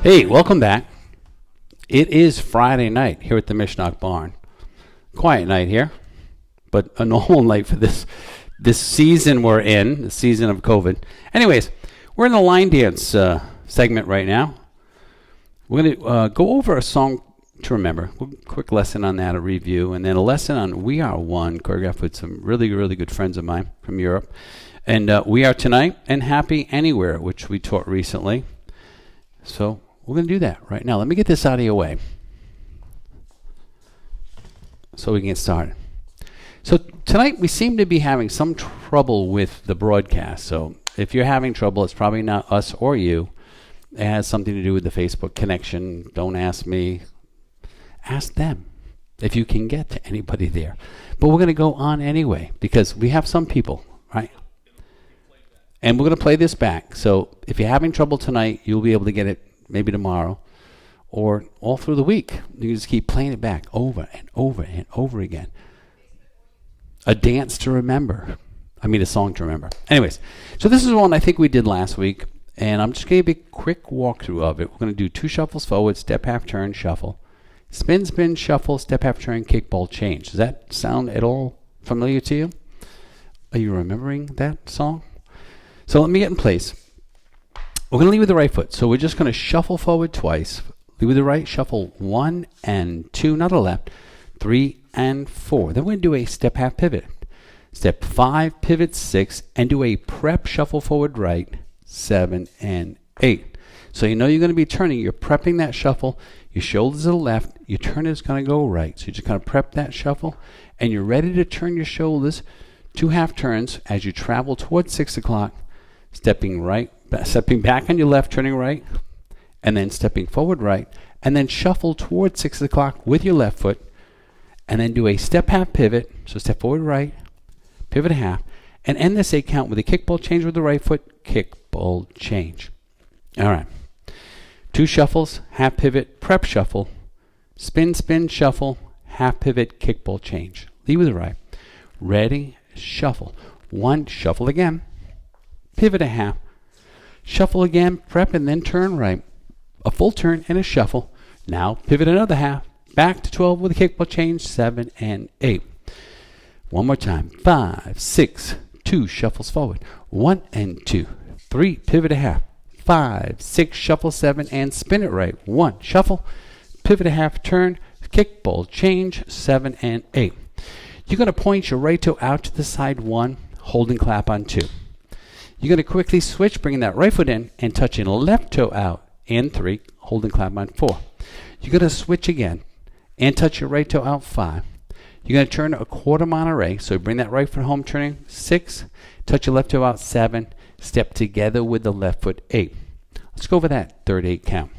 Hey, welcome back. It is Friday night here at the Mishnock Barn. Quiet night here, but a normal night for this season we're in, the season of COVID. Anyways, we're in the line dance segment right now. We're going to go over a song to remember. A quick lesson on that, a review, and then a lesson on We Are One, choreographed with some really, really good friends of mine from Europe. And We Are Tonight and Happy Anywhere, which we taught recently. So we're going to do that right now. Let me get this out of your way so we can get started. So tonight we seem to be having some trouble with the broadcast. So if you're having trouble, it's probably not us or you. It has something to do with the Facebook connection. Don't ask me. Ask them if you can get to anybody there. But we're going to go on anyway because we have some people, right? And we're going to play this back. So if you're having trouble tonight, you'll be able to get it maybe tomorrow or all through the week. You can just keep playing it back over and over and over again. A dance to remember. A song to remember. Anyways, so this is one I think we did last week, and I'm just going to give you a quick walkthrough of it. We're going to do 2 shuffles forward, step, half turn, shuffle. Spin, spin, shuffle, step, half turn, kick, ball, change. Does that sound at all familiar to you? Are you remembering that song? So let me get in place. We're going to lead with the right foot. So we're just going to shuffle forward twice. Lead with the right, shuffle 1 and 2, not the left, 3 and 4. Then we're going to do a step half pivot. Step 5, pivot 6, and do a prep shuffle forward right, 7 and 8. So you know you're going to be turning. You're prepping that shuffle. Your shoulders to the left. Your turn is going to go right. So you just kind of prep that shuffle, and you're ready to turn your shoulders 2 half turns as you travel towards 6 o'clock, stepping back on your left, turning right, and then stepping forward right, and then shuffle towards 6 o'clock with your left foot, and then do a step half pivot. So step forward right, pivot a half, and end this 8 count with a kick ball change with the right foot, kick ball change. All right. 2 shuffles, half pivot, prep shuffle, spin, spin, shuffle, half pivot, kick ball change. Lead with the right. Ready, shuffle. 1, shuffle again, pivot a half, shuffle again, prep, and then turn right. A full turn and a shuffle. Now pivot another half, back to 12 with a kick ball change, 7 and 8. One more time. 5, 6, 2 shuffles forward. 1 and 2, 3, pivot a half. 5, 6, shuffle 7 and spin it right. 1, shuffle, pivot a half, turn, kick ball change, 7 and 8. You're going to point your right toe out to the side 1, hold and clap on 2. You're going to quickly switch, bringing that right foot in and touching the left toe out and 3, hold and clap on 4. You're going to switch again and touch your right toe out 5. You're going to turn a quarter Monterey, so bring that right foot home, turning 6, touch your left toe out 7, step together with the left foot 8. Let's go over that third 8 count.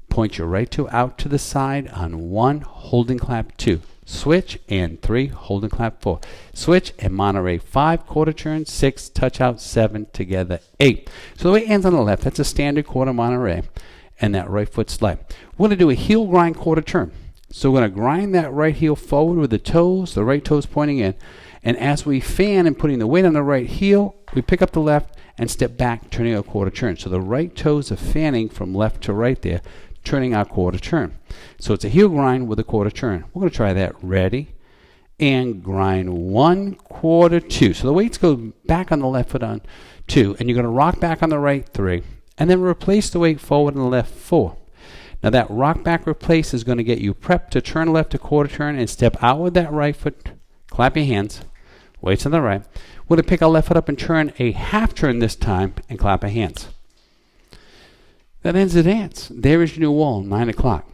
Point your right toe out to the side on 1, hold and clap 2. Switch and 3, hold and clap 4. Switch and Monterey 5, quarter turn 6, touch out 7, together 8. So the way it ends on the left, that's a standard quarter Monterey, and that right foot slide. We're going to do a heel grind quarter turn. So we're going to grind that right heel forward with the toes, the right toes pointing in. And as we fan and putting the weight on the right heel, we pick up the left and step back, turning a quarter turn. So the right toes are fanning from left to right there, turning our quarter turn. So it's a heel grind with a quarter turn. We're going to try that. Ready? And grind 1, quarter 2. So the weights go back on the left foot on 2, and you're going to rock back on the right 3, and then replace the weight forward on the left 4. Now that rock back replace is going to get you prepped to turn left a quarter turn and step out with that right foot. Clap your hands. Weights on the right. We're going to pick our left foot up and turn a half turn this time and clap our hands. That ends the dance. There is your new wall, 9 o'clock.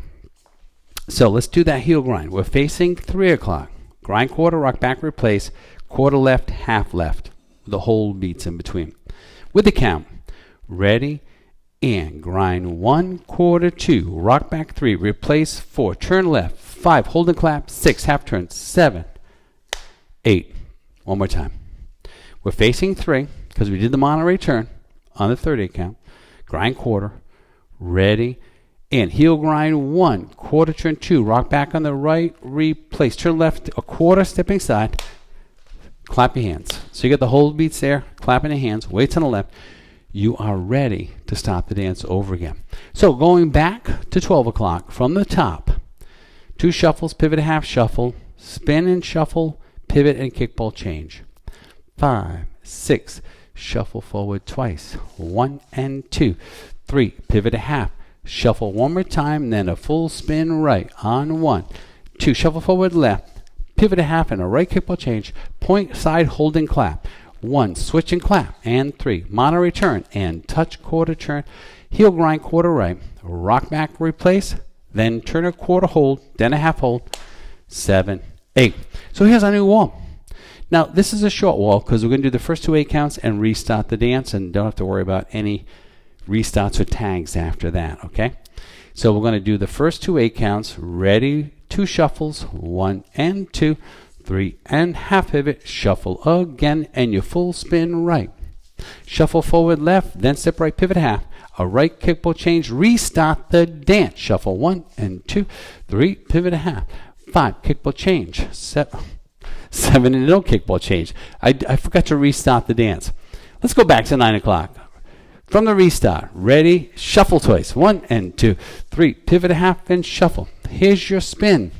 So let's do that heel grind. We're facing 3 o'clock. Grind quarter, rock back, replace. Quarter left, half left. The whole beats in between. With the count. Ready? And grind 1, quarter 2, rock back 3, replace 4, turn left 5, hold and clap 6, half turn 7, 8. One more time. We're facing 3 because we did the Monterey turn on the 30 count. Grind quarter, ready, and heel grind 1, quarter turn 2, rock back on the right, replace, turn left a quarter, stepping side, clap your hands. So you get the whole beats there, clapping your hands, weights on the left. you are ready to start the dance over again. So going back to 12 o'clock from the top, 2 shuffles, pivot, half shuffle, spin and shuffle, pivot and kickball change. 5, 6, shuffle forward twice. 1 and 2, 3, pivot a half, shuffle one more time, then a full spin right on 1, 2, shuffle forward left, pivot a half and a right kickball change, point side hold and clap. 1, switch and clap, and 3, mono return and touch quarter turn, heel grind quarter right, rock back replace, then turn a quarter hold, then a half hold, 7, 8. So here's our new wall. Now this is a short wall because we're going to do the first 2 8 counts and restart the dance, and don't have to worry about any restarts or tags after that, okay? So we're going to do the first 2 8 counts, ready, 2 shuffles, 1 and 2, 3 and half pivot, shuffle again, and your full spin right. Shuffle forward left, then step right, pivot half, a right kickball change, restart the dance. Shuffle 1 and 2, 3, pivot a half, 5, kickball change, 7 and no kickball change. I forgot to restart the dance. Let's go back to 9 o'clock. From the restart, ready, shuffle twice, 1 and 2, 3, pivot a half and shuffle. Here's your spin.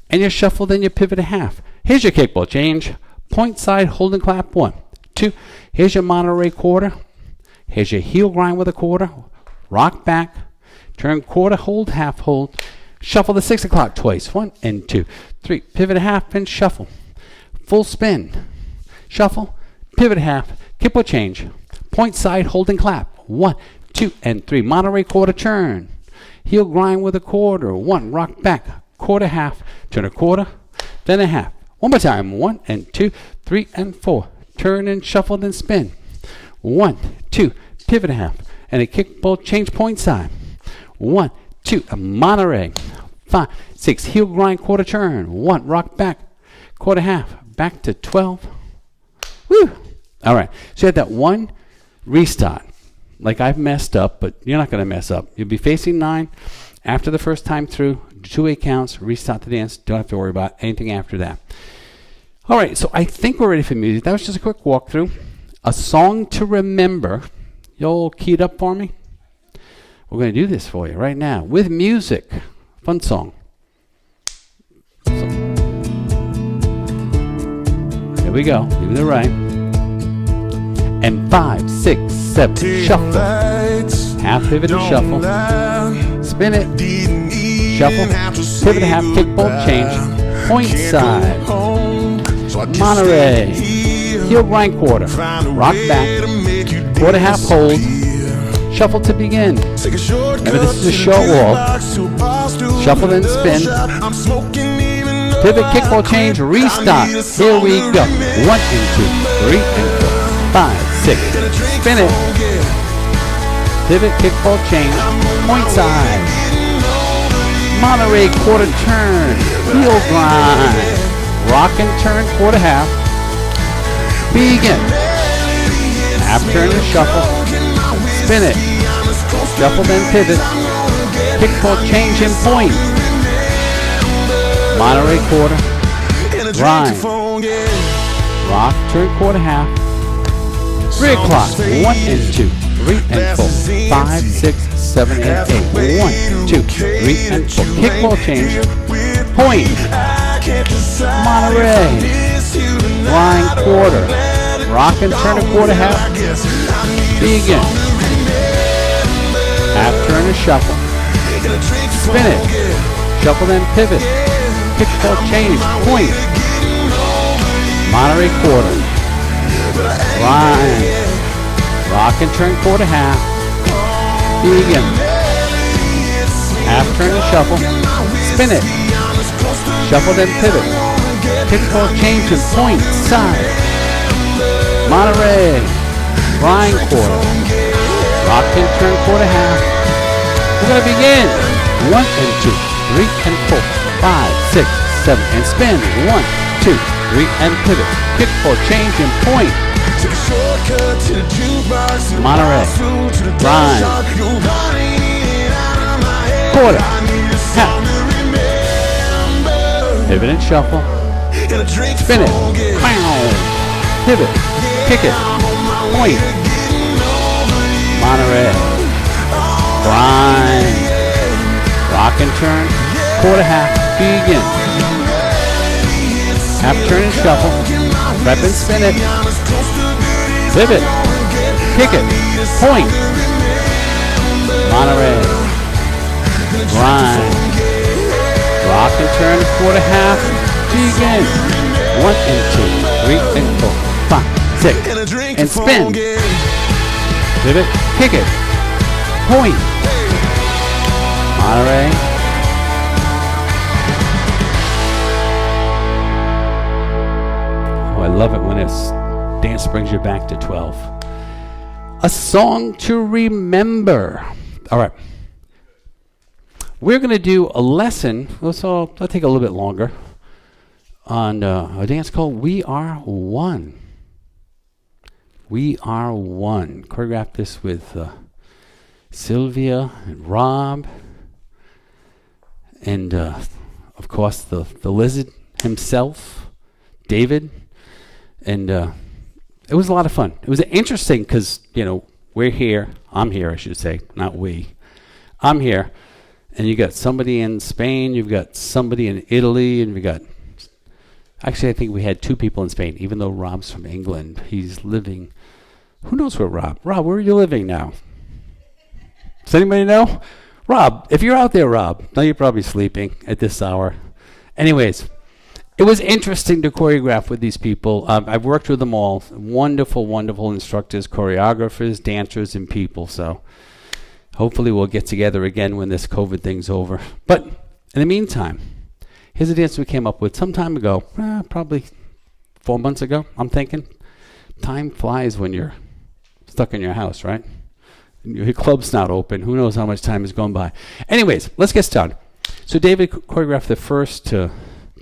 And you shuffle, then you pivot a half. Here's your kickball change. Point side, hold and clap. 1, 2. Here's your Monterey quarter. Here's your heel grind with a quarter. Rock back. Turn quarter, hold, half hold. Shuffle the 6 o'clock twice. 1 and 2, 3. Pivot a half and shuffle. Full spin. Shuffle, pivot a half, kickball change. Point side, hold and clap. 1, 2, and 3. Monterey quarter turn. Heel grind with a quarter. 1, rock back. Quarter half, turn a quarter, then a half. One more time. 1 and 2, 3 and 4. Turn and shuffle, then spin. 1, 2, pivot a half, and a kickball change point side. 1, 2, a Monterey. 5, 6, heel grind quarter turn. 1, rock back, quarter half, back to 12. Woo! All right. So you had that 1 restart. Like I've messed up, but you're not going to mess up. You'll be facing 9 after the first time through. 2 8 counts, restart the dance. Don't have to worry about anything after that. All right, so I think we're ready for music. That was just a quick walkthrough. A song to remember. You all keyed up for me? We're going to do this for you right now with music. Fun song. There we go. Leave it right. And 5, 6, 7. Shuffle. Half pivot and shuffle. Spin it. Shuffle, pivot half, kickball change, point side, Monterey, heel grind quarter, rock back, quarter half hold, shuffle to begin. Remember this is a short wall. Shuffle then spin, pivot, kickball change, restart. Here we go. 1 and 2, 3 and 4, 5, 6, spin it, pivot, kickball change, point side. Monterey quarter turn, heel grind, rock and turn quarter half, begin, half turn and shuffle, spin it, shuffle then pivot, kickball change and point, Monterey quarter, grind, rock, turn quarter half, 3 o'clock, 1 and 2, 3 and 4, 5, 6, 7 and 8, 1, 2, 3 and 4, kickball change, point, Monterey, grind quarter, rock and turn a quarter half, begin, half turn and shuffle, spin it, shuffle then pivot, kickball change, point, Monterey quarter, grind, rock and turn quarter half, begin, half turn and shuffle, spin it, shuffle then pivot, kickball change and point, side, Monterey, grind quarter, rock and turn quarter half. We're going to begin. 1 and 2, 3 and 4, 5, 6, 7, and spin. 1, 2, 3 and pivot, kickball change and point. Monterey, grind, quarter, half, pivot and shuffle, spin it, pow, pivot, kick it, point, Monterey. Grind. Rock and turn. Quarter half. Begin. Half turn and shuffle. Prep and spin it. Pivot. Kick it. Point. Monterey. Grind. Rock and turn. Quarter half. Begin. 1 and 2, 3 and 4, 5, 6, and spin. Pivot, kick it. Point. Monterey. Oh, I love it when this dance brings you back to 12. A song to remember. All right. We're going to do a lesson. So it'll take a little bit longer. On a dance called We Are One. We Are One. Choreographed this with Sylvia and Rob. And, of course, the lizard himself, David. And it was a lot of fun. It was interesting because, we're here. I'm here, I should say, not we. I'm here. And you got somebody in Spain. You've got somebody in Italy. And we got... Actually, I think we had 2 people in Spain, even though Rob's from England. He's living... Who knows where Rob? Rob, where are you living now? Does anybody know? Rob, if you're out there, Rob. Now you're probably sleeping at this hour. Anyways, it was interesting to choreograph with these people. I've worked with them all. Wonderful, wonderful instructors, choreographers, dancers, and people. So hopefully we'll get together again when this COVID thing's over. But in the meantime... Here's a dance we came up with some time ago, probably 4 months ago, I'm thinking. Time flies when you're stuck in your house, right? Your club's not open. Who knows how much time has gone by. Anyways, let's get started. So David choreographed the first 2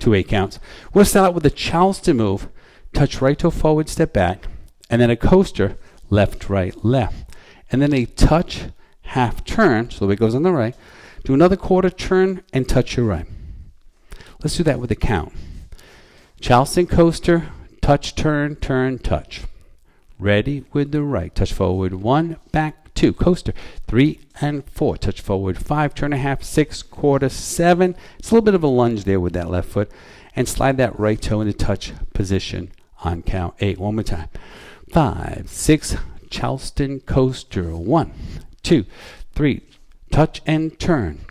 8 counts. We're going to start out with a Charleston move, touch right toe forward, step back, and then a coaster, left, right, left. And then a touch, half turn, so it goes on the right. Do another quarter turn and touch your right. Let's do that with a count. Charleston coaster, touch, turn, turn, touch. Ready with the right. Touch forward 1, back 2. Coaster 3 and 4. Touch forward 5, turn a half, 6, quarter, 7. It's a little bit of a lunge there with that left foot. And slide that right toe into touch position on count 8. One more time. 5, 6, Charleston coaster. 1, 2, 3. Touch and turn.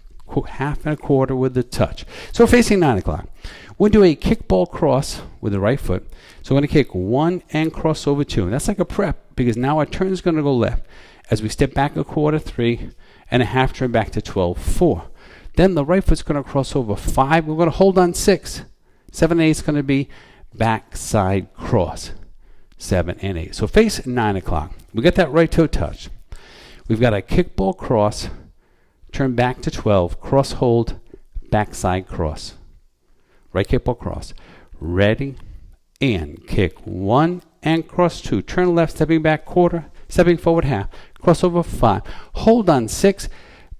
Half and a quarter with the touch. So we're facing 9 o'clock. We'll do a kickball cross with the right foot. So we're going to kick 1 and cross over 2. And that's like a prep because now our turn is going to go left as we step back a quarter 3 and a half turn back to 12, 4. Then the right foot's going to cross over 5. We're going to hold on 6. 7 and 8 is going to be backside cross. 7 and 8. So face 9 o'clock. We got that right toe touch. We've got a kickball cross. Turn back to 12, cross hold, backside cross. Right kickball cross. Ready, and kick 1 and cross 2. Turn left, stepping back quarter, stepping forward half. Cross over 5. Hold on 6,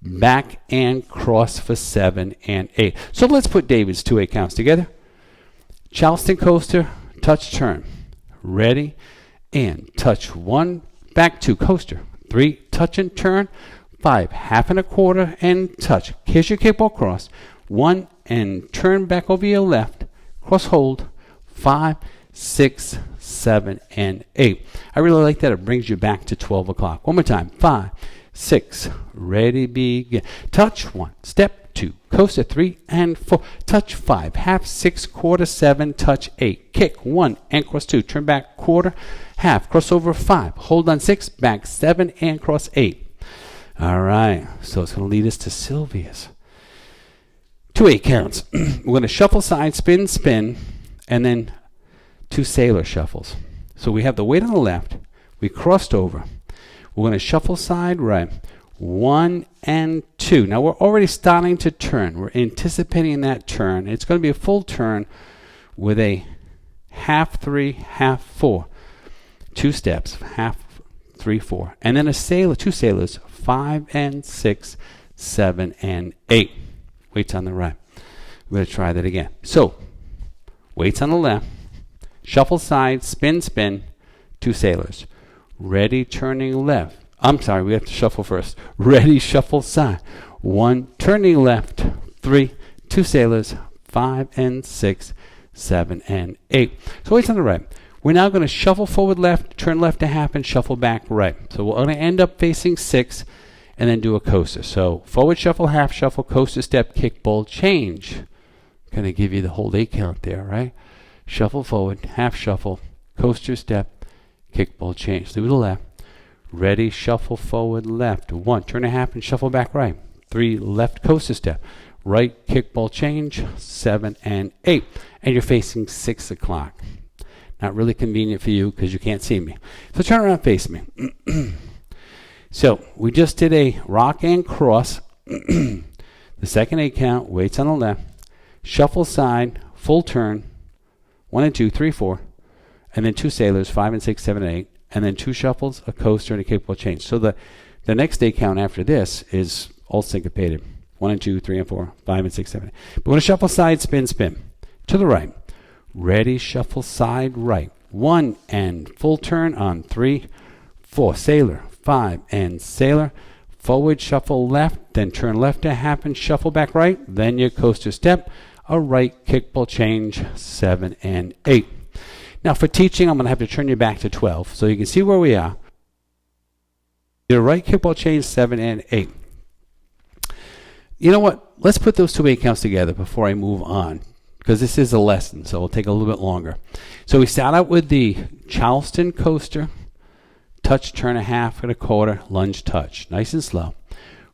back and cross for 7 and 8. So let's put David's 2 8 counts together. Charleston coaster, touch turn. Ready, and touch 1, back 2, coaster. 3, touch and turn. 5, half and a quarter and touch. Here's your kickball cross. 1 and turn back over your left. Cross hold. 5, 6, 7, and 8. I really like that. It brings you back to 12 o'clock. One more time. 5, 6. Ready, begin. Touch 1. Step 2. Coaster 3 and 4. Touch 5. Half 6, quarter 7. Touch 8. Kick 1 and cross 2. Turn back quarter. Half. Cross over 5. Hold on 6. Back 7 and cross 8. All right, so it's going to lead us to Sylvia's. 2 8 counts. We're going to shuffle side, spin, spin, and then 2 sailor shuffles. So we have the weight on the left. We crossed over. We're going to shuffle side, right. 1 and 2. Now we're already starting to turn. We're anticipating that turn. It's going to be a full turn with a half 3, half 4. 2 steps, half 3, 4. And then a sailor, 2 sailors, 5 and 6, 7 and 8. Weights on the right. We're going to try that again. So, weights on the left, shuffle side, spin, spin, 2 sailors. Ready, turning left. I'm sorry, we have to shuffle first. Ready, shuffle side. 1, turning left. 3, 2 sailors. 5 and 6, 7 and 8. So weights on the right. We're now going to shuffle forward left, turn left a half, and shuffle back right. So we're going to end up facing 6 and then do a coaster. So forward shuffle, half shuffle, coaster step, kick, ball, change. Going to give you the whole 8 count there, right? Shuffle forward, half shuffle, coaster step, kick, ball, change. Do the left. Ready, shuffle forward left. 1, turn a half and shuffle back right. 3, left coaster step. Right, kick, ball, change. 7 and 8. And you're facing 6 o'clock. Not really convenient for you because you can't see me. So turn around and face me. So we just did a rock and cross. The second 8 count, weights on the left. Shuffle side, full turn. 1 and 2, 3, 4. And then 2 sailors, 5 and 6, 7 and 8. And then 2 shuffles, a coaster, and a kick, ball, change. So the next 8 count after this is all syncopated. 1 and 2, 3 and 4, 5 and 6, 7. But we're going to shuffle side, spin, spin. To the right. Ready, shuffle side right. 1 and full turn on 3, 4, sailor, 5 and sailor. Forward, shuffle left, then turn left a half and shuffle back right. Then your coaster step, a right kick, ball, change, 7 and 8. Now for teaching, I'm going to have to turn you back to 12 so you can see where we are. Your right kick, ball, change, 7 and 8. You know what? Let's put those 2 8 counts together before I move on, because this is a lesson, so it'll take a little bit longer. So we start out with the Charleston coaster, touch, turn a half and a quarter, lunge, touch. Nice and slow.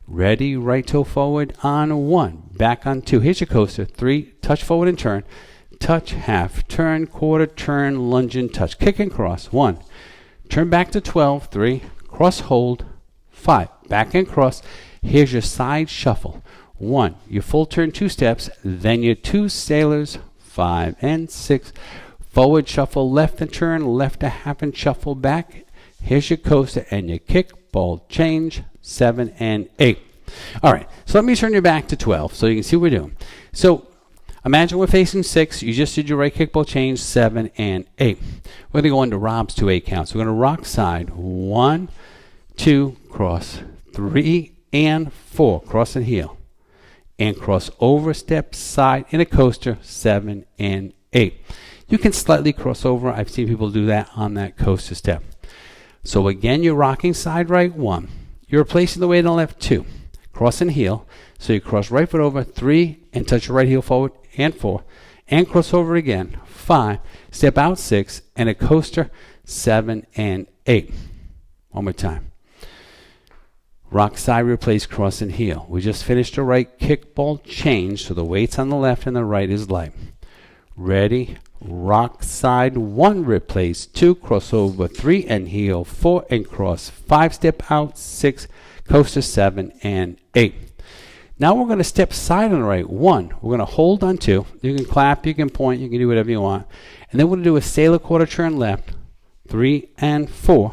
Ready, right toe forward on 1, back on 2. Here's your coaster. 3, touch forward and turn. Touch, half, turn, quarter, turn, lunge and touch. Kick and cross. 1. Turn back to 12. 3, cross, hold. 5, back and cross. Here's your side shuffle. 1, your full turn 2 steps, then your 2 sailors, 5 and 6. Forward shuffle, left and turn, left a half and shuffle back. Here's your coaster and your kick, ball, change, 7 and 8. All right, so let me turn you back to 12 so you can see what we're doing. So imagine we're facing 6. You just did your right kick, ball, change, 7 and 8. We're going to go into Rob's 2 8 counts. We're going to rock side, 1, 2, cross, 3 and 4, cross and heel. And cross over, step, side, in a coaster, 7 and 8. You can slightly cross over. I've seen people do that on that coaster step. So again, you're rocking side right, 1. You're replacing the weight on the left, 2. Cross and heel. So you cross right foot over, 3, and touch your right heel forward, and 4. And cross over again, 5. Step out, 6, and a coaster, 7 and 8. One more time. Rock side, replace, cross and heel. We just finished a right kick, ball, change, so the weight's on the left and the right is light. Ready, rock side, 1, replace, 2, cross over, 3 and heel, 4 and cross, 5, step out, 6, coaster, 7 and 8. Now we're going to step side on the right, 1. We're going to hold on 2. You can clap, you can point, you can do whatever you want. And then we're going to do a sailor quarter turn left, 3 and 4.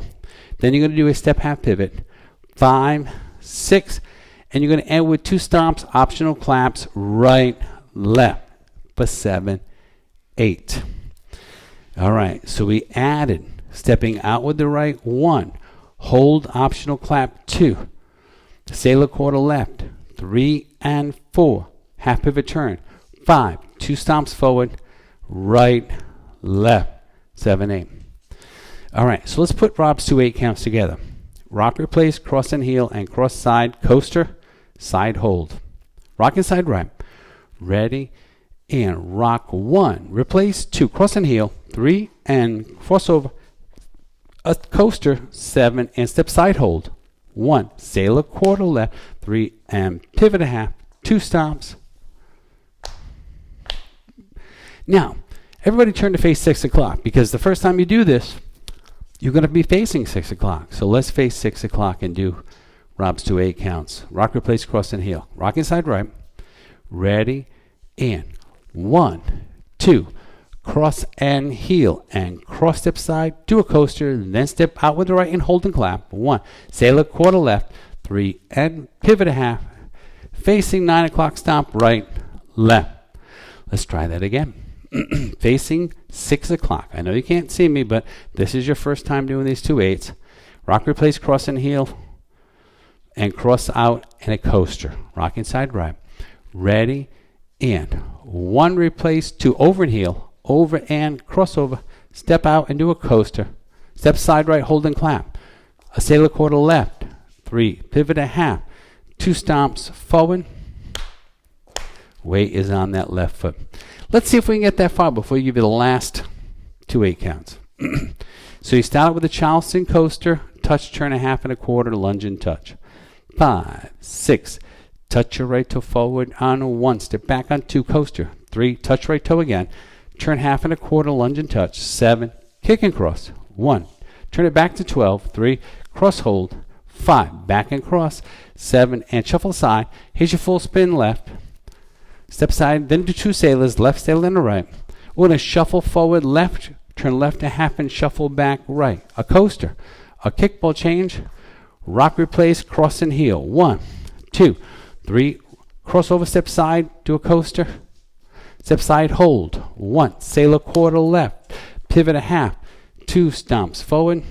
Then you're going to do a step half pivot, 5, 6, and you're going to end with 2 stomps, optional claps, right, left, for 7, 8. All right, so we added stepping out with the right, 1, hold, optional clap, 2, sailor quarter left, 3 and 4, half pivot turn, 5, 2 stomps forward, right, left, 7, 8. All right, so let's put Rob's 2 8 counts together. Rock, replace, cross and heel, and cross side, coaster, side hold. Rock inside right. Ready, and rock, 1. Replace, 2. Cross and heel, 3, and cross over. A coaster, 7, and step side hold. 1. Sailor quarter left, 3, and pivot a half. 2 stomps. Now, everybody turn to face 6 o'clock, because the first time you do this, you're going to be facing 6 o'clock. So let's face 6 o'clock and do Rob's 2 8 counts. Rock, replace, cross, and heel. Rock inside right. Ready, and 1, 2. Cross and heel. And cross step side, do a coaster, then step out with the right and hold and clap. 1. Sailor quarter left. 3, and pivot a half. Facing 9 o'clock stomp, right, left. Let's try that again. Facing 6 o'clock. I know you can't see me, but this is your first time doing these 2 8s. Rock, replace, cross and heel. and cross out and a coaster. Rocking side right. Ready, and 1, replace, 2, over and heel, over and crossover, step out and do a coaster. Step side right, hold and clap. A sailor quarter left, 3, pivot a half, 2 stomps forward. Weight is on that left foot. Let's see if we can get that far before we give you the last 2 8 counts. So you start with a Charleston coaster, touch, turn a half and a quarter, lunge and touch. 5, 6, touch your right toe forward on 1, step back on 2, coaster. 3, touch right toe again, turn half and a quarter, lunge and touch. 7, kick and cross. 1, turn it back to 12. 3, cross hold. 5, back and cross. 7, and shuffle side. Here's your full spin left. Step side, then do 2 sailors, left sailor and a right. We're going to shuffle forward left, turn left a half and shuffle back right. A coaster, a kickball change, rock replace, cross and heel. 1, 2, 3, crossover step side, do a coaster. Step side hold. 1, sailor quarter left, pivot a half, 2 stomps forward.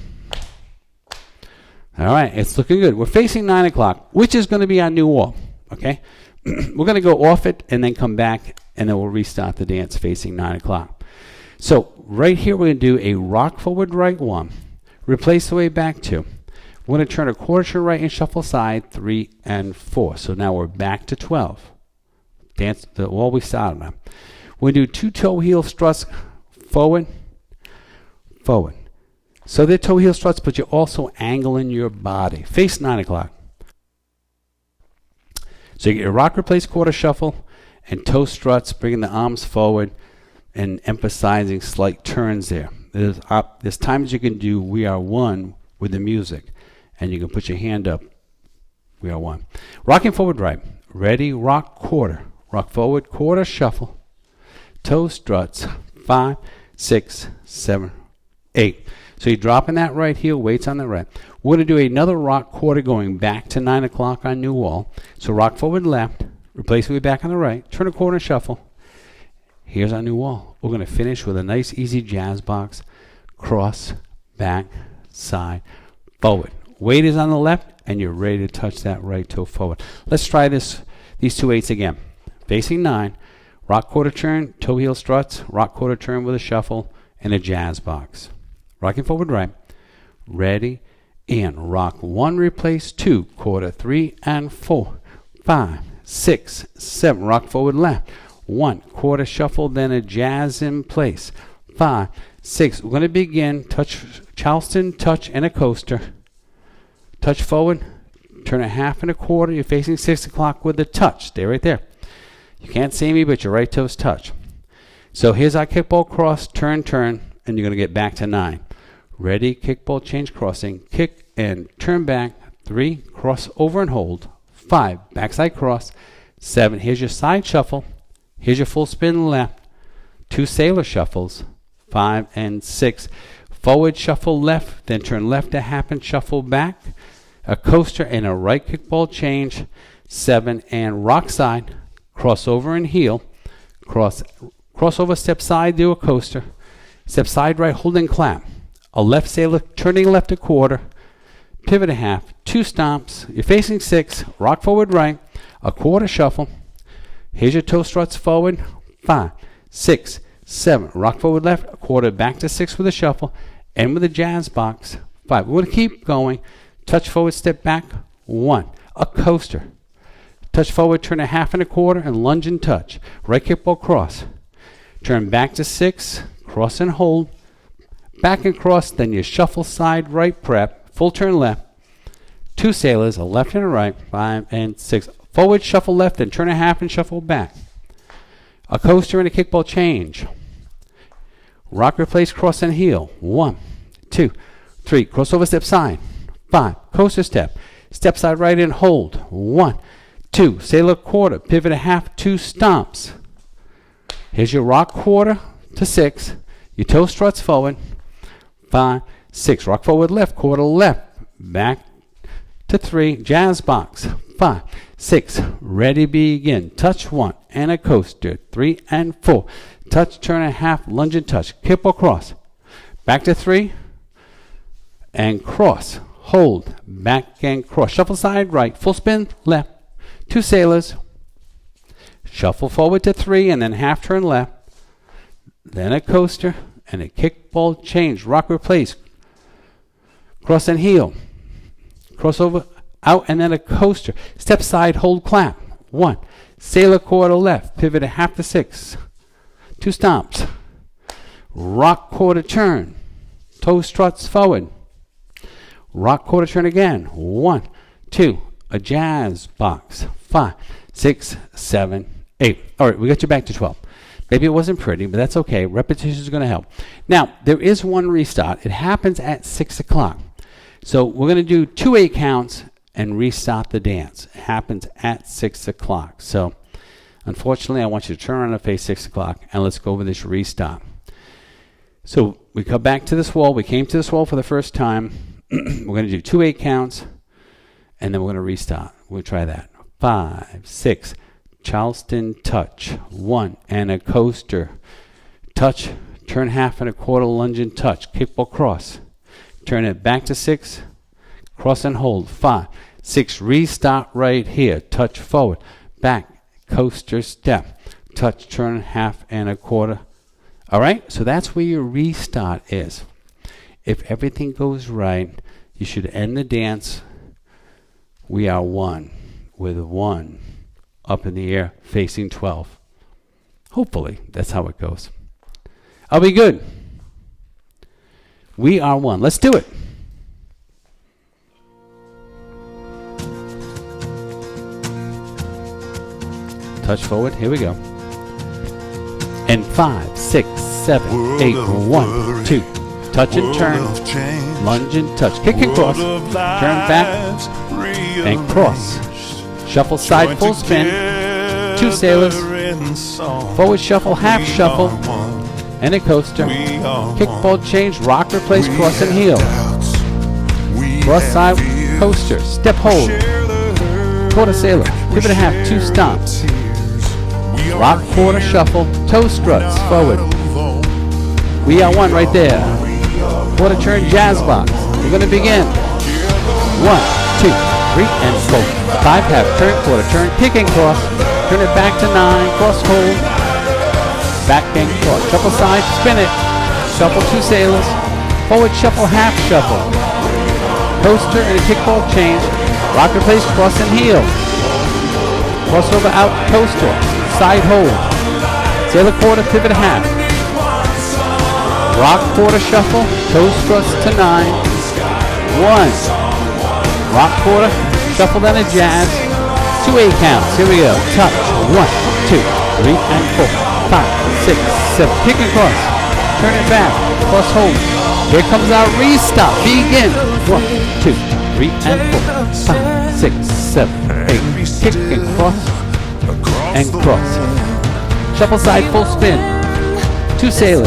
All right, it's looking good. We're facing 9 o'clock, which is going to be our new wall, okay? We're going to go off it and then come back, and then we'll restart the dance facing 9 o'clock. So right here, we're going to do a rock forward right 1, replace the way back 2. We're going to turn a quarter to right and shuffle side 3 and 4. So now we're back to 12. Dance the wall we started on. We're going to do 2 toe heel struts forward, forward. So they're toe heel struts, but you're also angling your body. Face 9 o'clock. So you get your rock replace quarter shuffle and toe struts, bringing the arms forward and emphasizing slight turns there. There's times you can do We Are One with the music, and you can put your hand up. We are one. Rocking forward right. Ready, rock quarter. Rock forward, quarter shuffle. Toe struts. 5, 6, 7, 8. So you're dropping that right heel, weights on the right. We're going to do another rock quarter going back to 9 o'clock on new wall. So rock forward left, replace it back on the right, turn a quarter shuffle. Here's our new wall. We're going to finish with a nice easy jazz box, cross, back, side, forward. Weight is on the left, and you're ready to touch that right toe forward. Let's try these 2 8s again. Facing 9, rock quarter turn, toe heel struts, rock quarter turn with a shuffle, and a jazz box. Rocking forward right. Ready, and rock 1, replace 2, quarter 3 and 4, 5, 6, 7. Rock forward left. 1, quarter shuffle, then a jazz in place. 5, 6. We're going to begin touch, Charleston touch and a coaster. Touch forward, turn a half and a quarter. You're facing 6 o'clock with a touch. Stay right there. You can't see me, but your right toes touch. So here's our kickball cross, turn, turn, and you're going to get back to 9. Ready, kickball change, crossing, kick and turn back. 3, cross over and hold. 5, backside cross. 7, here's your side shuffle. Here's your full spin left. 2 sailor shuffles. 5 and 6. Forward shuffle left, then turn left a half and shuffle back. A coaster and a right kickball change. 7 and rock side. Cross over and heel. Crossover step side, do a coaster. Step side right, hold and clap. A left sailor, turning left a quarter. Pivot a half, 2 stomps. You're facing 6. Rock forward right. A quarter shuffle. Here's your toe struts forward. 5, 6, 7. Rock forward left. A quarter back to 6 with a shuffle. And with a jazz box. 5. We're going to keep going. Touch forward, step back. 1. A coaster. Touch forward, turn a half and a quarter, and lunge and touch. Right kickball cross. Turn back to 6. Cross and hold. Back and cross. Then you shuffle side right prep. Full turn left. 2 sailors, a left and a right. 5 and 6. Forward, shuffle left, and turn a half and shuffle back. A coaster and a kickball change. Rock replace, cross and heel. 1, 2, 3. Crossover step side. 5. Coaster step. Step side right and hold. 1, 2. Sailor quarter. Pivot a half. 2 stomps. Here's your rock quarter to 6. Your toe struts forward. 5, 6. Rock forward left. Quarter left. Back to 3. Jazz box. 5, 6. Ready, begin. Touch 1 and a coaster. 3 and 4. Touch, turn a half, lunge and touch. Kickball cross. Back to 3 and cross. hold, back and cross. Shuffle side right, full spin left, 2 sailors. Shuffle forward to 3 and then half turn left. Then a coaster and a kickball change. Rock replace. Cross and heel. Crossover out and then a coaster. Step side, hold, clap. 1. Sailor quarter left. Pivot a half to 6. 2 stomps. Rock quarter turn. Toe struts forward. Rock quarter turn again. 1, 2. A jazz box. 5, 6, 7, 8. All right, we got you back to 12. Maybe it wasn't pretty, but that's okay. Repetition is going to help. Now, there is one restart. It happens at 6 o'clock. So we're going to do 2 8 counts and restart the dance. It happens at 6 o'clock. So, unfortunately, I want you to turn around and face 6 o'clock, and let's go over this restart. So we come back to this wall. We came to this wall for the first time. We're going to do 2 8 counts, and then we're going to restart. We'll try that. 5, 6. Charleston touch. 1 and a coaster. Touch. Turn half and a quarter lunge and touch. Kickball cross. Turn it back to 6. Cross and hold. 5, 6. Restart right here. Touch forward. Back. Coaster step. Touch. Turn half and a quarter. All right? So that's where your restart is. If everything goes right, you should end the dance. We are 1 with 1 up in the air facing 12. Hopefully, that's how it goes. Are we good? We are 1. Let's do it. Touch forward. Here we go. And 5, 6, 7, 8. 1, 2. Touch and turn. Lunge and touch. Kick and cross. Turn back and cross. Shuffle side full spin. 2 sailors. Forward shuffle, half shuffle. And a coaster. Kickball change, rock replace, cross and heel. Cross side coaster. Step hold. Quarter sailor. Pivot a half, 2 stomps. Rock quarter shuffle. Toe struts forward. We are 1 right there. Quarter turn jazz box. We're going to begin. 1, 2, 3, and 4. 5 half turn, quarter turn, kick and cross. Turn it back to 9. Cross hold. Back and cross. Shuffle side, spin it. Shuffle 2 sailors. Forward shuffle, half shuffle. Coaster and a kickball change. Rock replace, cross and heel. Crossover out, coaster. Side hold. Sailor quarter, pivot half. Rock quarter shuffle, toe struts to 9. 1. Rock quarter, shuffle then a jazz. 2 8 counts. Here we go. Touch. 1, 2, 3, and 4. 5, 6, 7. Kick and cross. Turn it back. Cross hold. Here comes our restart. Begin. 1, 2, 3, and 4. 5, 6, 7, 8. Kick and cross. And cross. Shuffle side full spin. 2 sailors.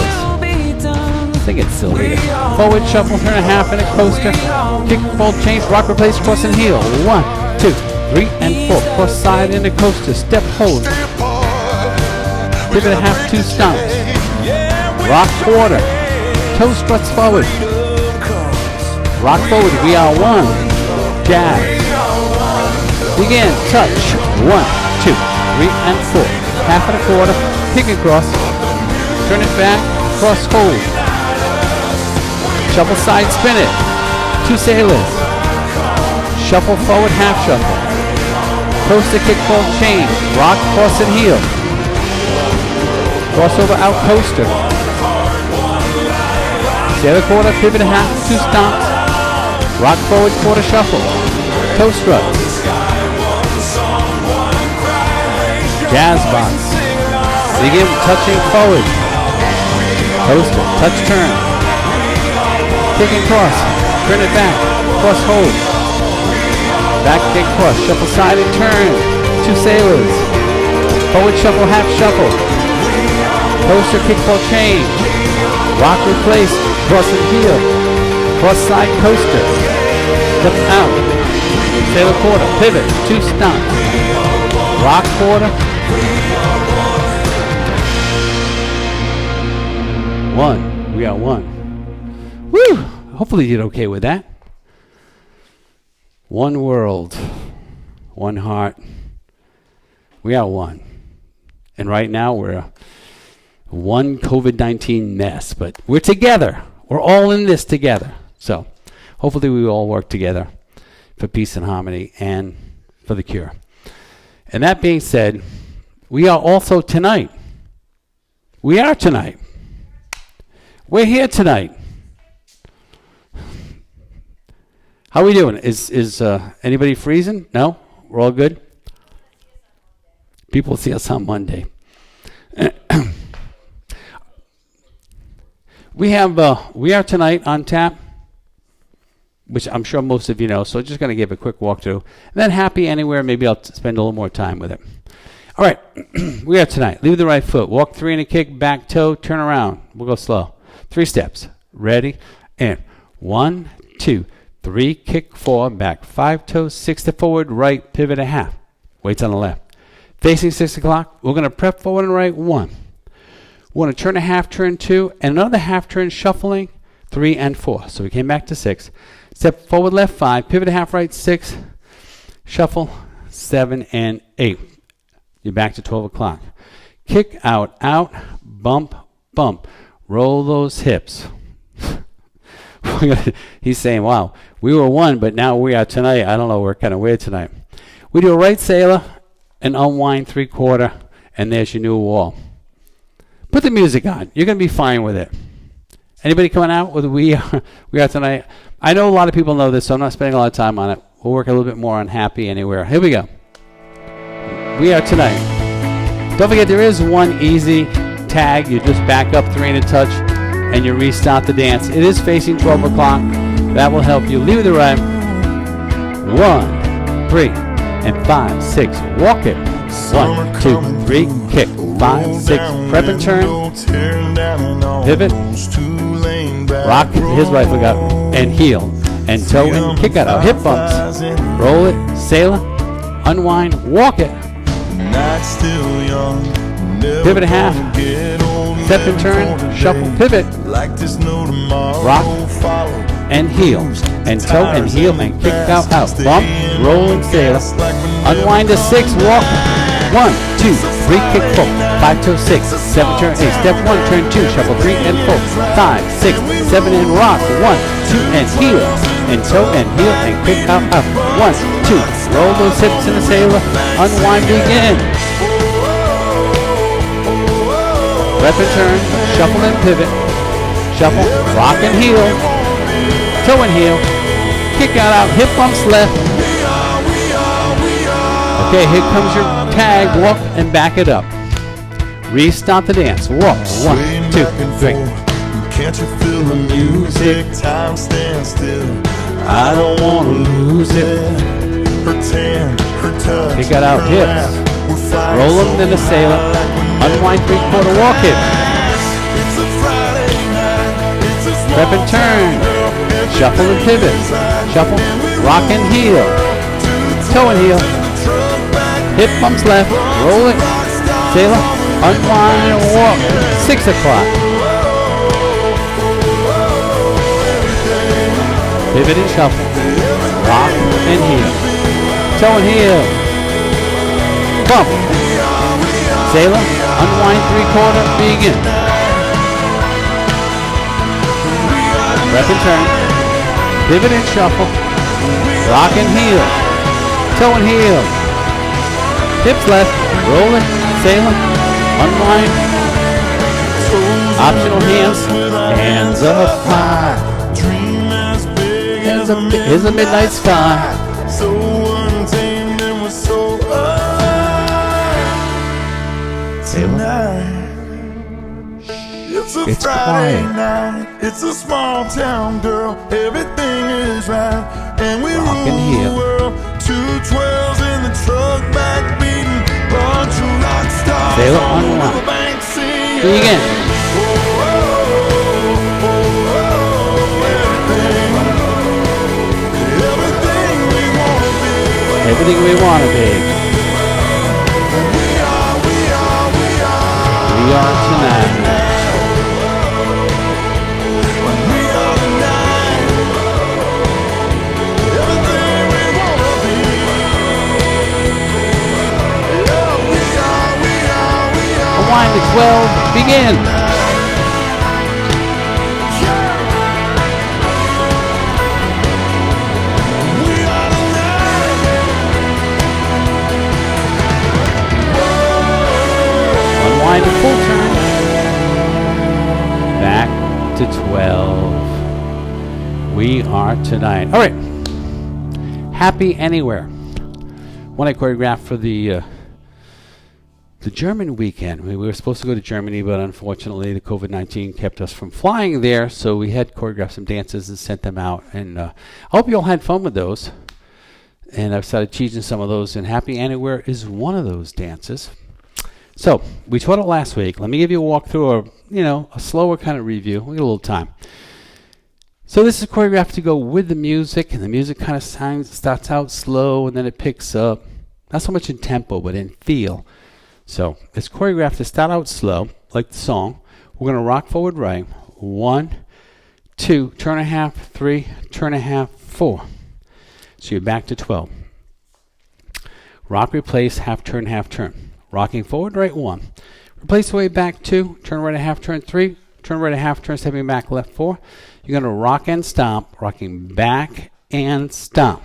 I think it's silly. Forward shuffle, turn a half and a coaster. Kickball change, rock replace, cross and heel. 1, 2, 3, and 4. Cross side and a coaster. Step hold. Pivot a half, 2 stomps. Rock quarter. Toe struts forward. Rock forward. We are 1. Jazz. Begin. Touch. 1, 2, 3, and 4. Half and a quarter. Kick and cross. Turn it back. Cross hold. Shuffle side, spin it. 2 sailors. Shuffle forward, half shuffle. Coaster kickball change. Rock, cross and heel. Crossover out coaster. Sailor quarter, pivot a half, 2 stomps. Rock forward, quarter shuffle. Toe struts. Jazz box. Begin touching forward. Coaster, touch turn. Kick and cross. Turn it back. Cross hold. Back kick cross. Shuffle side and turn. 2 sailors. Forward shuffle, half shuffle. Coaster kickball change. Rock replace. Cross and heel. Cross side coaster. Step out. Sailor quarter. Pivot. 2 stomps. Rock quarter. 1. We are 1. Woo! Hopefully you did okay with that. One world, one heart. We are one. And right now we're one COVID-19 mess, but we're together. We're all in this together. So hopefully we all work together for peace and harmony and for the cure. And that being said, we are also tonight. We are tonight. We're here tonight. How are we doing? Is anybody freezing? No? We're all good? People see us on Monday. We are tonight on tap, which I'm sure most of you know, so just going to give a quick walkthrough. And then Happy Anywhere, maybe I'll spend a little more time with it. All right, we are tonight. Leave the right foot. Walk 3 and a kick, back toe, turn around. We'll go slow. 3 steps. Ready? And 1, 2, 3, kick 4, back 5 toes, 6 to forward, right, pivot a half. Weights on the left. Facing 6 o'clock, we're going to prep forward and right 1. We're going to turn a half turn 2, and another half turn shuffling 3 and 4. So we came back to 6. Step forward left 5, pivot a half right 6, shuffle 7 and 8. You're back to 12 o'clock. Kick out, out, bump, bump. Roll those hips. He's saying, wow, we were one, but now we are tonight. I don't know, we're kind of weird tonight. We do a right sailor, and unwind 3/4, and there's your new wall. Put the music on. You're going to be fine with it. Anybody coming out with we are tonight? I know a lot of people know this, so I'm not spending a lot of time on it. We'll work a little bit more on Happy Anywhere. Here we go. We are tonight. Don't forget, there is one easy tag. You just back up 3 and a touch, and you restart the dance. It is facing 12 o'clock. That will help you. Leave the right. 1, 3, and 5, 6. Walk it. 1, 2, 3, kick. 5, 6. Prep and turn. Pivot. Rock. His right foot out. And heel. And toe and kick out. Hip bumps. Roll it. Sailor. Unwind. Walk it. Pivot a half. Step and turn. Shuffle. Pivot. Rock. And heel. And toe and heel and kick out. Bump. Roll and sailor. Unwind to 6. Walk. 1, 2, 3, kick 4, 5 to 6, 7 turn 8. Step 1, turn 2, shuffle 3 and 4, 5, 6, 7 and rock. 1, 2 and heel, and toe and heel and kick out. 1, 2, roll those hips in the sailor. Unwind, begin. Rep and turn, shuffle and pivot, shuffle, rock and heel, toe and heel, kick out, hip bumps left. Okay, here comes your tag. Walk and back it up. Restart the dance. Walk. 1, 2, 3. Can't you feel the music? Time stands still. I don't want to lose it. Her tan, her touch. Kick it out. Hips. Roll them in the sailor. Unwind 3/4. Walk it. It's a Friday night. It's a small Prep and turn. Shuffle and pivot. Shuffle. Rock and heel. Toe and heel. Hip bumps left, roll it, sailor, unwind and walk. 6 o'clock. Pivot and shuffle, rock and heel, toe and heel, bump, sailor, unwind 3/4, begin. Rep and turn, pivot and shuffle, rock and heel, toe and heel. Hips left, roll it, sailor, unwind. Optional hands up high. Here's a midnight sky. So untamed and we're so tonight. It's a It's Friday quiet. night. It's a small town, girl. Everything is right, and we Rock and rule heel. the world. 212s in the truck back beating. Bunch of rock stars Sailor, on the unwind. riverbank singing. Begin. Everything we want to be. We are tonight. to 12, begin. Unwind to full turn. Back to 12. We are tonight. All right. Happy Anywhere. One I choreographed for the German weekend. We were supposed to go to Germany, but unfortunately the COVID-19 kept us from flying there, so we had choreographed some dances and sent them out. And I hope you all had fun with those. And I've started teaching some of those, and Happy Anywhere is one of those dances. So we taught it last week. Let me give you a walkthrough, a slower kind of review. We got a little time. So this is choreographed to go with the music, and the music kind of starts out slow, and then it picks up. Not so much in tempo, but in feel. So it's choreographed to start out slow, like the song. We're going to rock forward right. 1, 2, turn a half, 3, turn a half, 4. So you're back to 12. Rock, replace, half turn, half turn. Rocking forward right 1. Replace the way back 2, turn right a half turn 3, turn right a half turn, stepping back left 4. You're going to rock and stomp, rocking back and stomp.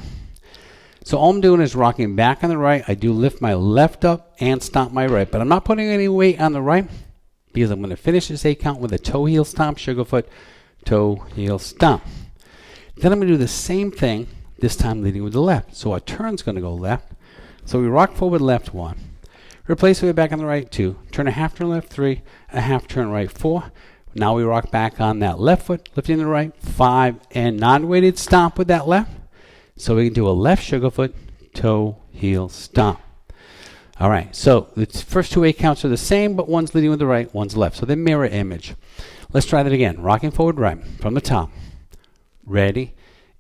So all I'm doing is rocking back on the right. I do lift my left up and stomp my right, but I'm not putting any weight on the right because I'm going to finish this 8 count with a toe, heel, stomp, sugar foot, toe, heel, stomp. Then I'm going to do the same thing, this time leading with the left. So our turn's going to go left. So we rock forward left 1. Replace the way back on the right 2. Turn a half turn left 3, a half turn right 4. Now we rock back on that left foot, lifting the right 5, and non-weighted stomp with that left. So we can do a left sugar foot, toe, heel, stomp. All right, so the first 2 8 counts are the same, but one's leading with the right, one's left. So they're mirror image. Let's try that again. Rocking forward right from the top. Ready,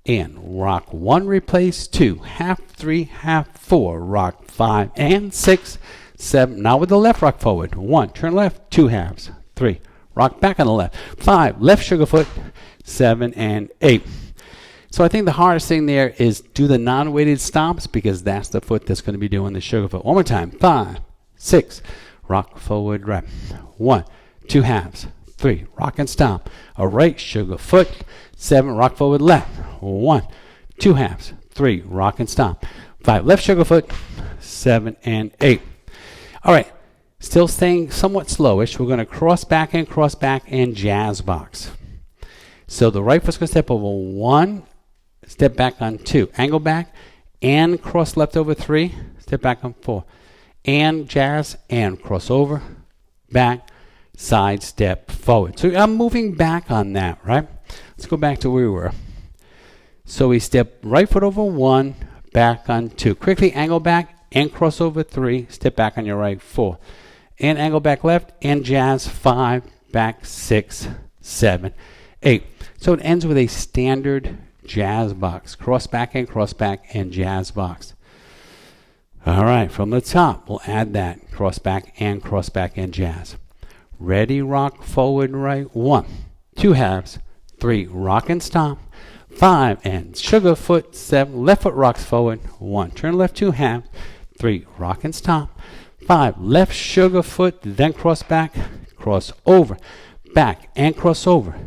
and rock 1, replace 2, half 3, half 4, rock 5 and 6, 7. Now with the left rock forward. 1, turn left, 2 halves, 3. Rock back on the left. 5, left sugar foot, 7 and 8. So I think the hardest thing there is do the non-weighted stomps because that's the foot that's going to be doing the sugar foot. One more time. 5, 6, rock forward right. 1, 2 halves, 3, rock and stomp. A right sugar foot, 7, rock forward left. 1, 2 halves, 3, rock and stomp. 5, left sugar foot, 7 and 8. All right. Still staying somewhat slowish. We're going to cross back and jazz box. So the right foot's going to step over 1, step back on 2, angle back, and cross left over 3, step back on 4, and jazz, and cross over, back, side step forward. So I'm moving back on that, right? Let's go back to where we were. So we step right foot over 1, back on 2. Quickly angle back, and cross over 3, step back on your right 4. And angle back left, and jazz 5, back 6, 7, 8. So it ends with a standard jazz box. Cross back, and jazz box. All right, from the top, we'll add that. Cross back, and jazz. Ready, rock, forward, right, 1, 2 halves, 3, rock and stomp, 5, and sugar foot, 7, left foot rocks forward, 1, turn left, 2 halves, 3, rock and stomp, 5, left sugar foot, then cross back, cross over, back, and cross over,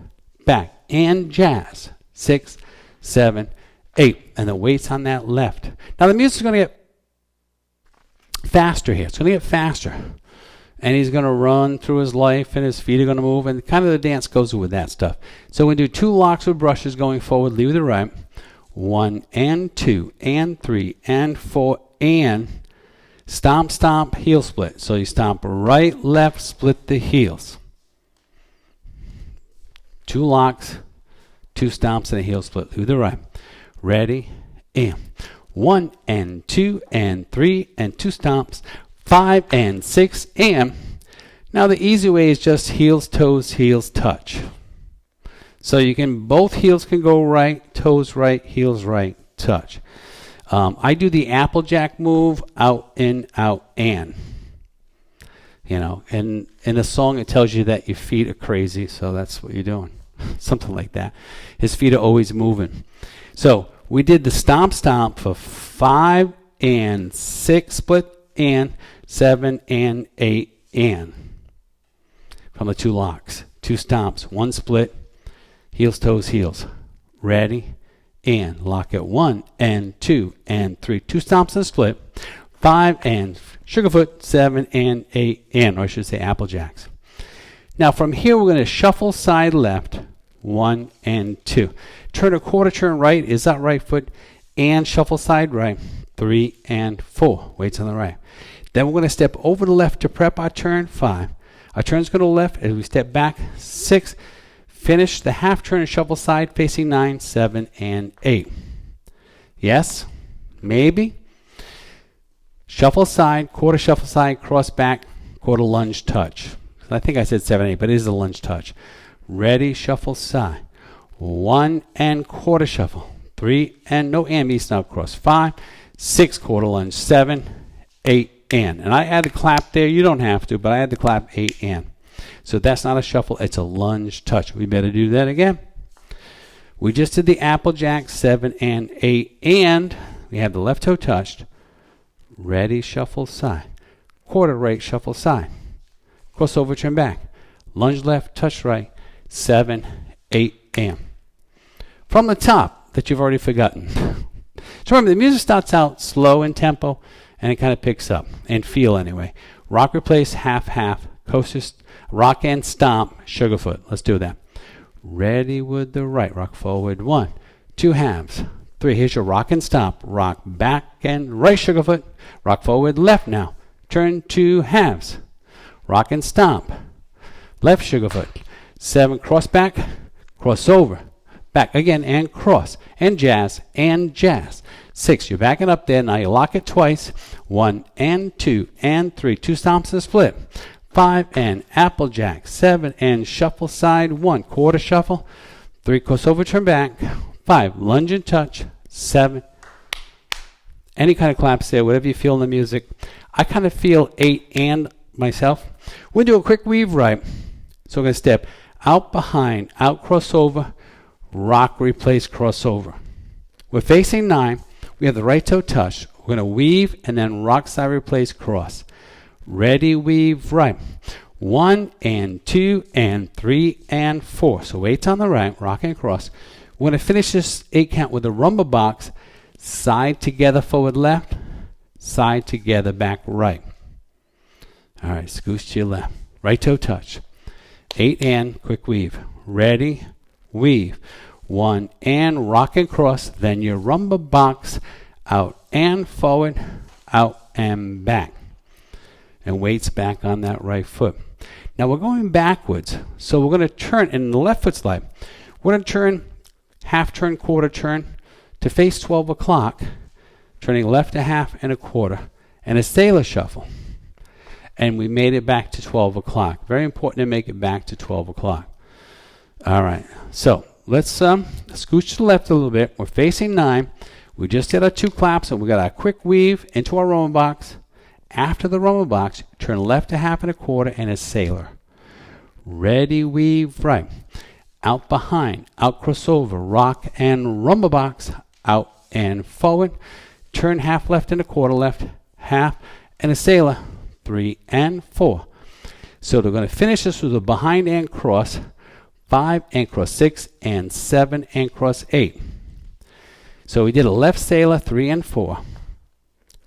back, and jazz, 6, 7, 8, and the weight's on that left. Now the music's going to get faster here. It's going to get faster. And he's going to run through his life, and his feet are going to move, and kind of the dance goes with that stuff. So we do 2 locks with brushes going forward, lead with the right, 1 and 2 and 3 and 4, and stomp, stomp, heel split. So you stomp right, left, split the heels. 2 locks, 2 stomps, and a heel split through the right. Ready, and 1 and 2 and 3 and 2 stomps, 5 and 6, and now the easy way is just heels, toes, heels, touch. So you can, both heels can go right, toes right, heels right, touch. I do the Applejack move, out, in, out, and. And in a song it tells you that your feet are crazy, so that's what you're doing. Something like that. His feet are always moving. So we did the stomp, stomp for 5 and 6 split, and 7 and 8 and. from the 2 locks. 2 stomps, 1 split, heels, toes, heels. Ready, and lock it 1 and 2 and 3. 2 stomps and a split. 5 and sugarfoot, 7 and 8 and, or I should say applejacks. Now from here we're going to shuffle side left, 1 and 2. Turn a quarter turn right, is that right foot, and shuffle side right, 3 and 4. Weights on the right. Then we're going to step over the left to prep our turn, 5. Our turn's going to left as we step back, 6. Finish the half turn and shuffle side facing 9, 7, and 8. Yes? Maybe? Shuffle side, quarter shuffle side, cross back, quarter lunge touch. I think I said 7, 8, but it is a lunge touch. Ready, shuffle side. 1 and quarter shuffle. 3 and no and Mishnock cross. 5, 6 quarter lunge. 7, 8 and I add a clap there. You don't have to, but I add the clap 8 and. So that's not a shuffle, it's a lunge touch. We better do that again. We just did the applejack 7 and 8 and we have the left toe touched. Ready, shuffle side. Quarter right, shuffle side. Cross over, turn back. Lunge left, touch right. 7, 8 and. From the top that you've already forgotten. So remember, the music starts out slow in tempo and it kind of picks up and feel anyway. Rock, replace, half, half. Coaster, rock and stomp, sugarfoot. Let's do that. Ready with the right. Rock forward. 1, 2 halves. 3. Here's your rock and stomp. Rock back and right, sugarfoot. Rock forward, left now. Turn 2 halves. Rock and stomp. Left, sugarfoot. 7. Cross back. Cross over. Back again and cross. And jazz. And jazz. 6. You're backing up there. Now you lock it twice. 1 and 2 and 3. 2 stomps and split. 5 and applejack. 7 and shuffle side 1. Quarter shuffle. 3 cross over, turn back. 5 lunge and touch. 7. Any kind of claps there, whatever you feel in the music. I kind of feel 8 and myself. We'll do a quick weave right. So we're going to step out behind, out crossover, rock, replace, crossover. We're facing 9. We have the right toe touch. We're going to weave and then rock, side, replace, cross. Ready, weave right. 1 and 2 and 3 and 4. So 8's on the right, rock and cross. We're going to finish this 8 count with a rumba box. Side together, forward left. Side together, back right. All right, scooch to your left. Right toe touch. 8 and quick weave. Ready, weave. 1 and rock and cross. Then your rumba box. Out and forward, out and back. And weights back on that right foot. Now we're going backwards. So we're going to turn, and the left foot's light. We're going to turn, half turn, quarter turn, to face 12 o'clock, turning left a half and a quarter, and a sailor shuffle. And we made it back to 12 o'clock. Very important to make it back to 12 o'clock. All right. So let's scooch to the left a little bit. We're facing 9. We just did our 2 claps, and we got our quick weave into our rumba box. After the rumba box, turn left a half and a quarter and a sailor. Ready, weave right. Out behind, out crossover, rock and rumba box, out and forward. Turn half left and a quarter left, half and a sailor, 3 and 4. So they're going to finish this with a behind and cross, 5 and cross 6 and 7 and cross 8. So we did a left sailor, 3 and 4.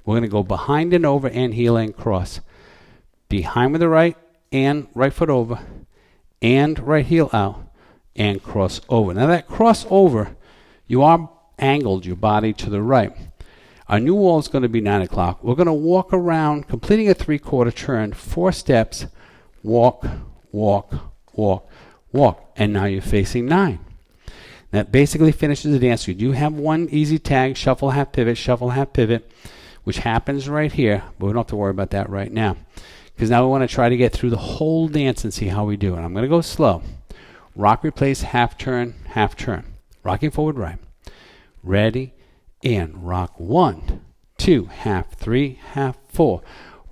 We're going to go behind and over and heel and cross. Behind with the right and right foot over and right heel out and cross over. Now that cross over, you are angled your body to the right. Our new wall is going to be 9 o'clock. We're going to walk around, completing a 3/4 turn, 4 steps, walk, walk, walk, walk. And now you're facing 9. That basically finishes the dance. You do have one easy tag, shuffle, half pivot, which happens right here, but we don't have to worry about that right now. Because now we want to try to get through the whole dance and see how we do it. I'm going to go slow. Rock, replace, half turn, rocking forward right. Ready, and rock 1, 2, half 3, half 4.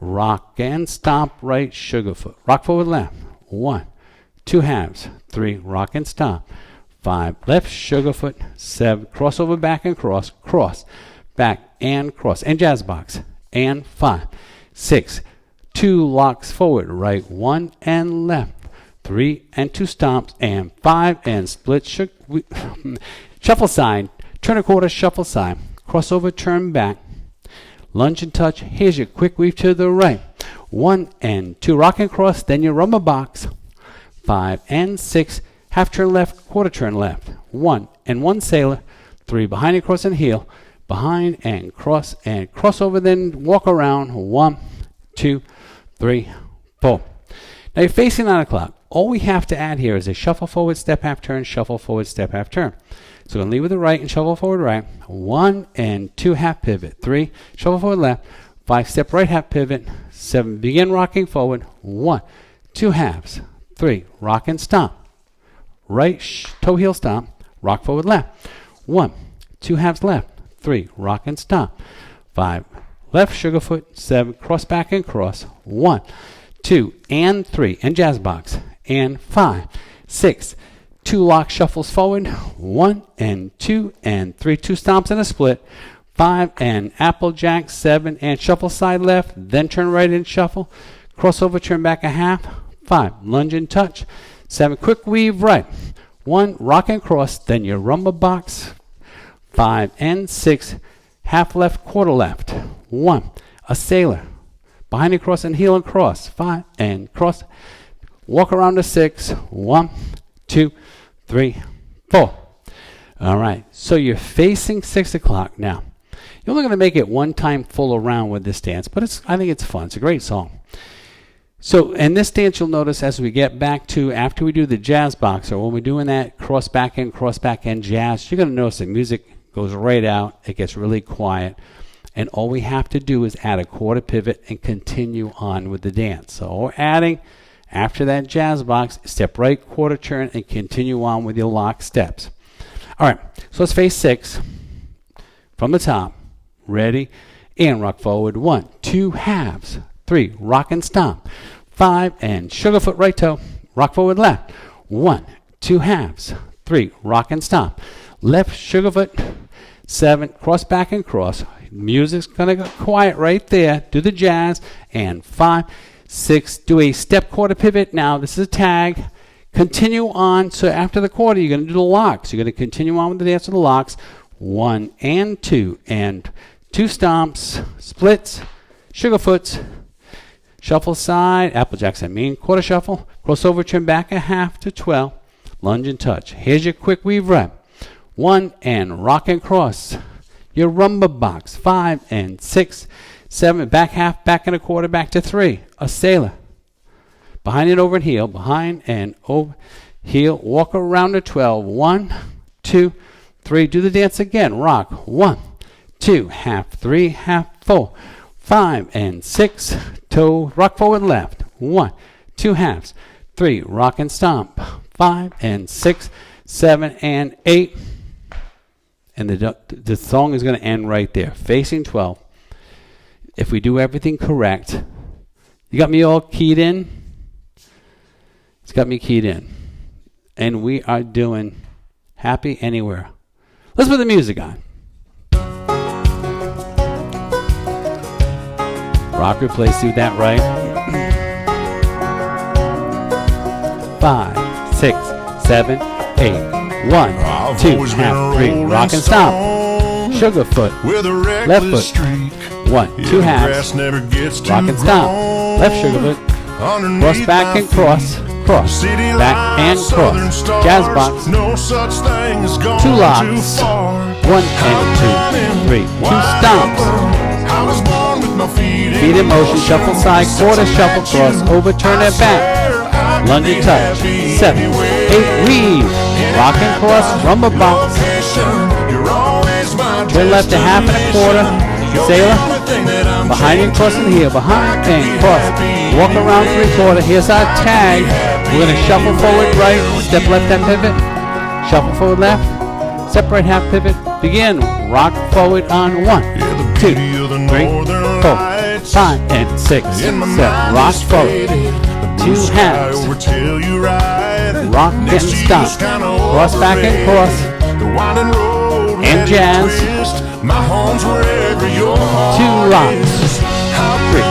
Rock and stomp right, sugarfoot. Rock forward left, 1, 2 halves, 3, rock and stomp. 5, left, sugarfoot, 7, crossover back and cross, cross, back and cross, and jazz box, and 5, 6, 2 locks forward, right 1 and left, 3 and 2 stomps, and 5 and split. Shuffle side, turn a quarter, shuffle side, crossover, turn back, lunge and touch. Here's your quick weave to the right. 1 and 2, rock and cross, then your rumba box. 5 and 6, half turn left, quarter turn left. 1 and 1 sailor, 3 behind and cross and heel, behind and cross over, then walk around. 1, 2, 3, 4. Now you're facing 9 o'clock. All we have to add here is a shuffle forward, step half turn, shuffle forward, step half turn. So we're going to lead with the right and shuffle forward right. 1 and 2 half pivot. 3, shuffle forward left. 5, step right half pivot. 7, begin rocking forward. 1, 2 halves. 3, rock and stomp. Right toe heel stomp. Rock forward left. 1, 2 halves left. 3, rock and stomp. 5, left sugar foot. 7, cross back and cross. 1, 2 and 3 and jazz box. And 5, 6, 2 lock shuffles forward. 1 and 2 and 3, 2 stomps and a split. 5 and applejack. 7 and shuffle side left, then turn right and shuffle. Crossover, turn back a half. 5, lunge and touch. 7, quick weave right. 1, rock and cross, then your rumba box. 5 and 6, half left, quarter left. 1, a sailor. Behind and cross and heel and cross. 5 and cross. Walk around to 6. 1, 2, 3, 4. All right. So you're facing 6 o'clock now. You're only going to make it one time full around with this dance, but I think it's fun. It's a great song. So in this dance, you'll notice as we get back to after we do the jazz box, or when we're doing that cross back end jazz, you're going to notice the music goes right out. It gets really quiet. And all we have to do is add a quarter pivot and continue on with the dance. So we're adding, after that jazz box, step right, quarter turn, and continue on with your lock steps. All right, so let's face 6 from the top. Ready? And rock forward. 1, 2 halves. 3, rock and stomp. 5 and sugar foot right toe. Rock forward left. 1, 2 halves. 3, rock and stomp. Left sugar foot. 7, cross back and cross. Music's going to get quiet right there. Do the jazz. And 5, 6, do a step quarter pivot. Now, this is a tag. Continue on. So after the quarter, you're going to do the locks. You're going to continue on with the dance of the locks. 1 and 2 and 2 stomps, splits, sugar foots, shuffle side, applejacks quarter shuffle, crossover, turn back a half to 12, lunge and touch. Here's your quick weave rep. 1 and rock and cross. Your rumba box. 5 and 6, 7, back half, back and a quarter, back to 3. A sailor. Behind and over and heel, behind and over, heel, walk around to 12. 1, 2, 3, do the dance again. Rock. 1, 2, half, 3, half, 4, 5 and 6, toe, rock forward left. 1, 2 halves. 3, rock and stomp. 5 and 6, 7 and 8. And the song is going to end right there. Facing 12. If we do everything correct, you got me all keyed in? It's got me keyed in. And we are doing Happy Anywhere. Let's put the music on. Rock, replace, do that right. 5, 6, 7, 8. 1, 2, half, 3. Rock and stomp. Sugar foot. Left foot. 1, 2 halves. Rock and stomp. Left sugar foot. Cross back and cross. Cross. Back and cross. Jazz box. 2 locks. 1 and 2, 3. 2 stomps. Feet in motion, shuffle side, quarter shuffle, cross, over, turn it back. Lunge and touch. 7, 8, weave. Rock and cross, rumba box. Turn left to half and a quarter. Sailor. Behind and cross and heel. Behind and cross. Walk around 3/4. Here's our tag. We're going to shuffle forward right. Step left hand pivot. Shuffle forward left. Step right half pivot. Begin. Rock forward on 1, 2, 3, 4, 5 and 6, 7. Rock forward. 2 halves. Rock and stomp. Cross back and cross. And jazz. 2 locks. 3.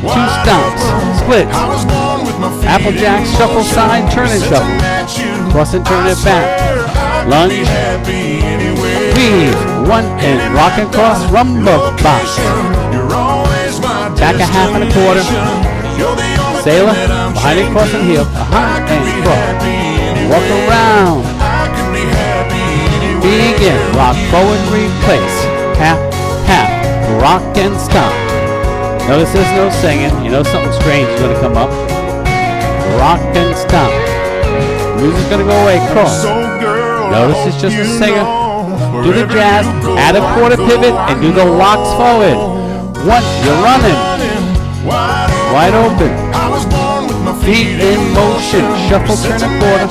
2 stomps. Splits. Apple jack, shuffle side, turn and shuffle. Cross and turn it back. Lunge. Weave. 1 and rock and cross, rumba box. Back a half and a quarter. Sailor, behind and cross and heel. Behind and cross. Walk around. Begin. Rock forward, replace. Half, half. Rock and stop. Notice there's no singing. You know something strange is going to come up. Rock and stop. Music's going to go away. Cross. Notice it's just a singer. Do the jazz. Add a quarter pivot and do the locks forward. 1. You're running. Wide open. Feet in motion. Shuffle, turn a quarter.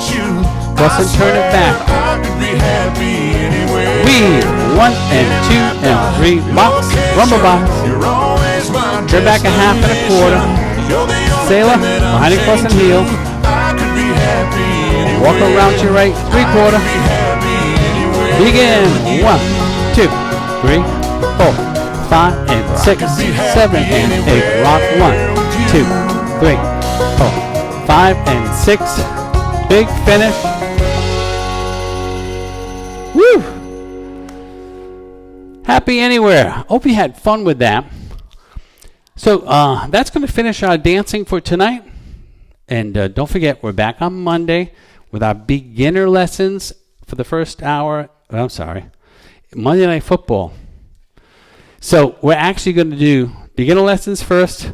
Cross and turn it back. Weave. 1 and 2 and 3. Box. Rumble box. Turn back a half and a quarter. Sailor. Behind and cross and heel. Walk around to your right. 3/4. Begin. 1, 2, 3, 4, 5 and 6, 7 and 8. Rock 1, 2, 3, 4, 5 and 6. Big finish. Woo! Happy anywhere. Hope you had fun with that. So that's going to finish our dancing for tonight. And don't forget, we're back on Monday with our beginner lessons for the first hour. I'm sorry, Monday Night Football. So we're actually going to do beginner lessons first,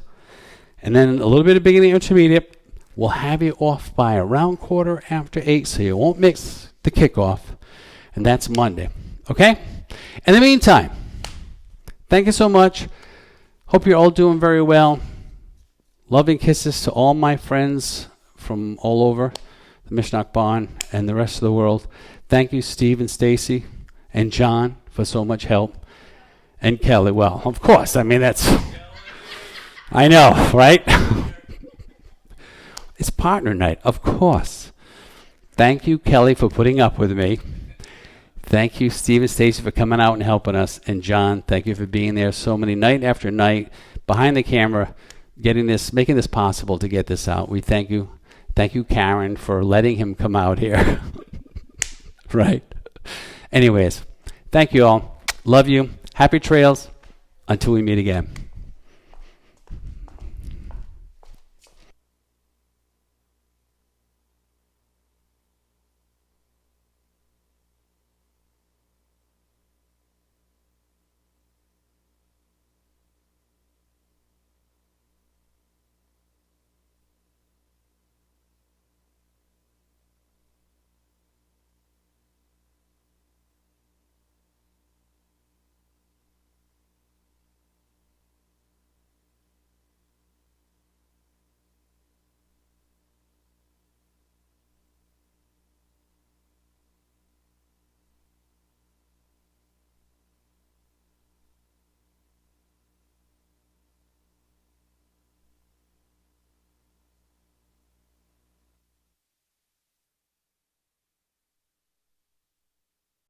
and then a little bit of beginning intermediate. We'll have you off by around 8:15, so you won't miss the kickoff. And that's Monday. Okay? In the meantime, thank you so much. Hope you're all doing very well. Loving kisses to all my friends from all over the Mishnock Barn and the rest of the world. Thank you, Steve and Stacy and John, for so much help. And Kelly, well, of course. I mean, that's... I know, right? It's partner night, of course. Thank you, Kelly, for putting up with me. Thank you, Steve and Stacy, for coming out and helping us. And John, thank you for being there so many night after night behind the camera, making this possible to get this out. We thank you. Thank you, Karen, for letting him come out here. Right. Anyways, thank you all. Love you. Happy trails. Until we meet again.